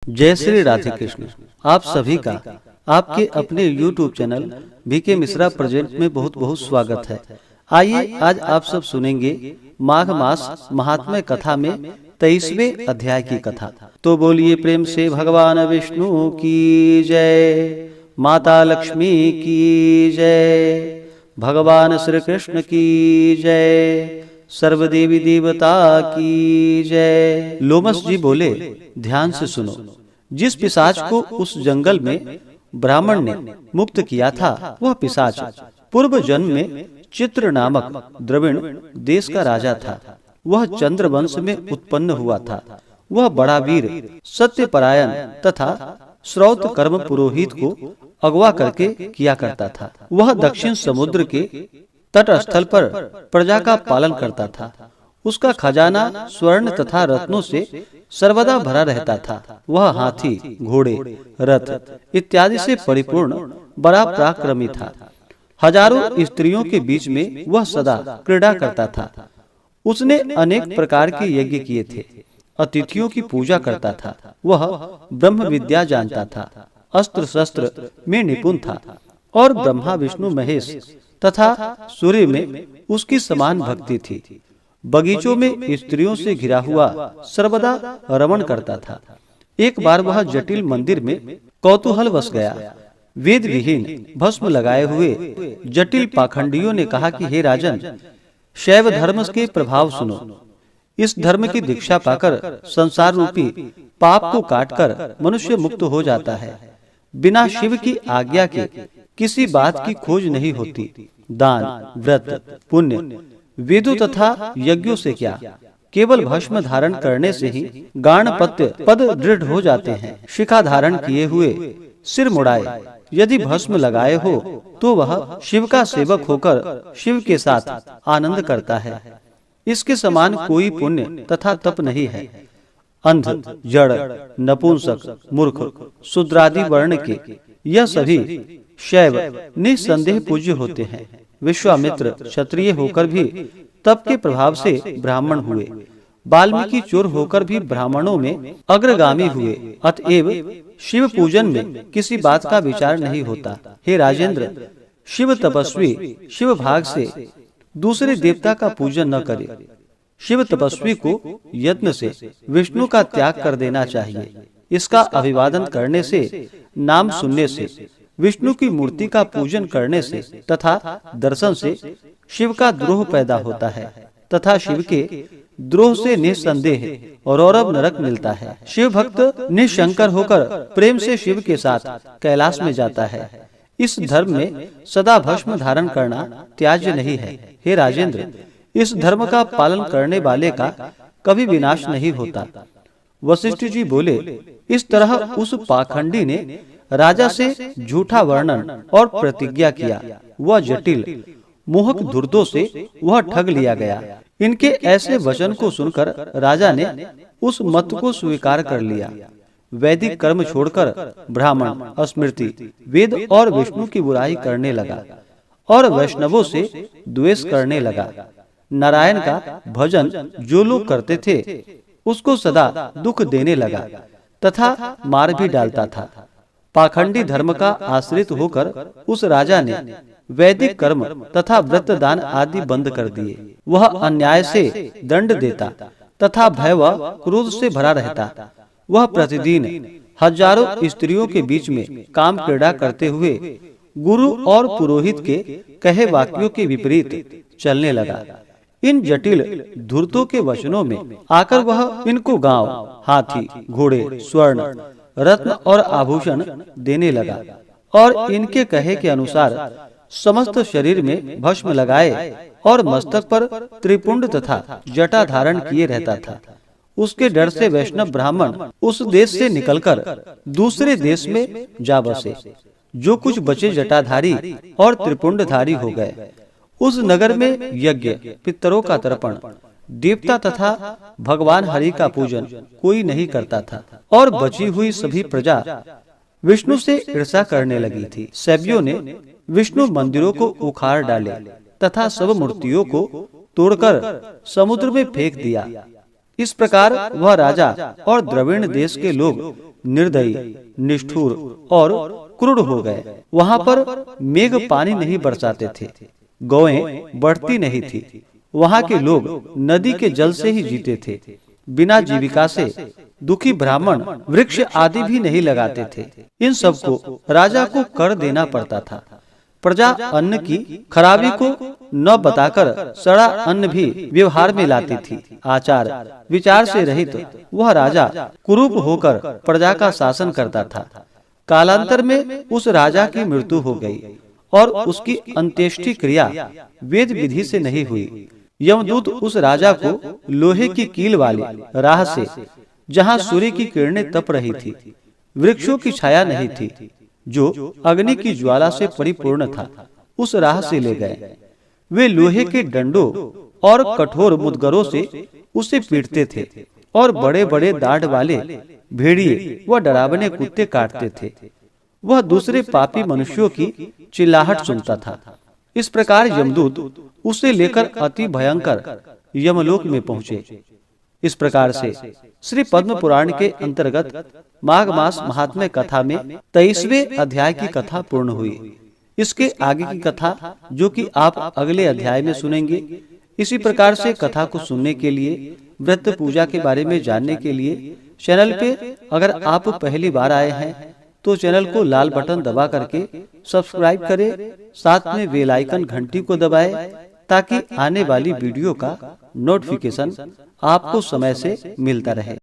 जय श्री राधे कृष्ण। आप सभी का आपके अपने YouTube channel BK Mishra present में बहुत बहुत स्वागत है। आइए आज आप सब सुनेंगे माघ मास महात्म्य कथा में 23वें अध्याय की कथा। तो बोलिए प्रेम से भगवान विष्णु की जय, माता लक्ष्मी की जय, भगवान श्री कृष्ण की जय, सर्वदेवी देवता की जय। लोमस जी बोले, ध्यान से सुनो। जिस पिशाच को उस जंगल में ब्राह्मण ने मुक्त किया था, वह पिशाच पूर्व जन्म में चित्र नामक द्रविण देश का राजा था। वह चंद्र वंश में उत्पन्न हुआ था। वह बड़ा वीर, सत्यपरायण तथा श्रौत कर्म पुरोहित को अगवा करके किया करता था। वह दक्षिण समुद्र के तटस्थल पर प्रजा का पालन करता था। उसका खजाना स्वर्ण तथा रत्नों से सर्वदा भरा रहता था। वह हाथी, घोड़े, रथ इत्यादि से परिपूर्ण बड़ा पराक्रमी था। हजारों स्त्रियों के बीच में वह सदा क्रीड़ा करता था। उसने अनेक प्रकार के यज्ञ किए थे। अतिथियों की पूजा करता था। वह ब्रह्म विद्या जानता था, अस्त्र शस्त्र में निपुण था और ब्रह्मा विष्णु महेश तथा सूर्य में उसकी समान भक्ति थी। बगीचों में स्त्रियों से घिरा हुआ सर्वदा रमण करता था। एक बार वह जटिल मंदिर में कौतूहल वश गया। वेद विहीन भस्म लगाए हुए जटिल पाखंडियों ने कहा कि हे राजन, शैव धर्म के प्रभाव सुनो। इस धर्म की दीक्षा पाकर संसार रूपी पाप को काटकर मनुष्य मुक्त हो जाता है। बिना शिव की आज्ञा के किसी बात की खोज नहीं होती। दान, व्रत, पुण्य, वेदों तथा यज्ञों से क्या, केवल भस्म धारण करने से ही गाणपत्य पद दृढ़ हो जाते हैं। शिखा धारण किए हुए, सिर मुड़ाए यदि भस्म लगाए हो तो वह शिव का सेवक होकर शिव के साथ आनंद करता है। इसके समान कोई पुण्य तथा तप नहीं है। अंध, जड़, नपुंसक, मूर्ख, शूद्रादि वर्ण के यह सभी शैव निसंदेह पूज्य होते हैं। विश्वामित्र क्षत्रिय होकर भी तप के प्रभाव से ब्राह्मण हुए। वाल्मीकि चोर होकर भी ब्राह्मणों में अग्रगामी हुए। अतएव शिव पूजन में किसी बात का विचार नहीं होता। हे राजेंद्र, शिव तपस्वी शिव भाग से दूसरे देवता का पूजन न करे। शिव तपस्वी को यत्न से विष्णु का त्याग कर देना चाहिए। इसका अभिवादन करने से, नाम सुनने से, विष्णु की मूर्ति का पूजन करने से तथा दर्शन से शिव का द्रोह पैदा होता है तथा शिव के द्रोह से निसंदेह रौरव नरक मिलता है। शिव भक्त निशंकर होकर प्रेम से शिव के साथ कैलाश में जाता है। इस धर्म में सदा भस्म धारण करना त्याज्य नहीं है। हे राजेंद्र, इस धर्म का पालन करने वाले का कभी विनाश नहीं होता। वशिष्ठ जी बोले, इस तरह उस पाखंडी ने राजा से झूठा वर्णन और प्रतिज्ञा किया। वह जटिल मोहक धुर्तों से वह ठग लिया गया। इनके ऐसे वचन को सुनकर राजा ने उस मत को स्वीकार कर लिया। वैदिक कर्म छोड़कर ब्राह्मण, स्मृति, वेद और विष्णु की बुराई करने लगा और वैष्णवों से द्वेष करने लगा। नारायण का भजन जो लोग करते थे उसको सदा दुख देने लगा तथा मार भी डालता था। पाखंडी धर्म का आश्रित होकर उस राजा ने वैदिक कर्म तथा व्रत दान आदि बंद कर दिए। वह अन्याय से दंड देता तथा भय व क्रोध से भरा रहता। वह प्रतिदिन हजारों स्त्रियों के बीच में काम क्रीड़ा करते हुए गुरु और पुरोहित के कहे वाक्यों के विपरीत चलने लगा। इन जटिल धूर्तों के वचनों में आकर वह इनको गांव, हाथी, घोड़े, स्वर्ण, रत्न और आभूषण देने लगा और इनके कहे के अनुसार समस्त शरीर में भस्म लगाए और मस्तक पर त्रिपुंड तथा जटा धारण किए रहता था। उसके डर से वैष्णव ब्राह्मण उस देश से निकलकर दूसरे देश में जा बसे। जो कुछ बचे जटाधारी और त्रिपुंडधारी हो गए। उस नगर में यज्ञ, पितरों का तर्पण, देवता तथा भगवान हरि का पूजन कोई नहीं करता था और बची हुई सभी प्रजा विष्णु से ईर्षा करने लगी थी। सैब्यों ने विष्णु मंदिरों को उखाड़ डाले तथा सब मूर्तियों को तोड़कर समुद्र में फेंक दिया। इस प्रकार वह राजा और द्रविड़ देश के लोग निर्दयी, निष्ठुर और क्रूर हो गए। वहाँ पर मेघ पानी नहीं बरसाते थे, गौएं बढ़ती नहीं थी। वहाँ के लोग नदी के जल से ही जीते थे। बिना जीविका से दुखी ब्राह्मण वृक्ष आदि भी नहीं लगाते थे। इन सबको राजा को कर देना पड़ता था। प्रजा अन्न की खराबी को न बताकर सड़ा अन्न भी व्यवहार में लाती थी। आचार विचार से रहित वह राजा कुरूप होकर प्रजा का शासन करता था। कालांतर में उस राजा की मृत्यु हो गई और उसकी अंत्येष्टि क्रिया वेद विधि से नहीं हुई। यमदूत उस राजा को लोहे की कील वाली राह से, जहाँ सूर्य की किरणें तप रही थी, वृक्षों की छाया नहीं थी, जो अग्नि की ज्वाला से परिपूर्ण था, उस राह से ले गए। वे लोहे के डंडों और कठोर मुदगरों से उसे पीटते थे और बड़े बड़े दाढ़ वाले भेड़िए व डरावने कुत्ते काटते थे। वह दूसरे पापी मनुष्यों की चिल्लाहट सुनता था। इस प्रकार यमदूत उसे लेकर अति भयंकर यमलोक में पहुँचे। इस प्रकार से श्री पद्म पुराण के अंतर्गत माघ मास महात्म्य कथा में 23वें अध्याय की कथा पूर्ण हुई। इसके आगे की कथा, जो कि आप अगले अध्याय में सुनेंगे। इसी प्रकार से कथा को सुनने के लिए, व्रत पूजा के बारे में जानने के लिए चैनल पे अगर आप पहली बार आए हैं तो चैनल को लाल बटन दबा करके सब्सक्राइब करें, साथ में बेल आइकन घंटी को दबाएं, ताकि आने वाली वीडियो का नोटिफिकेशन आपको समय से मिलता रहे।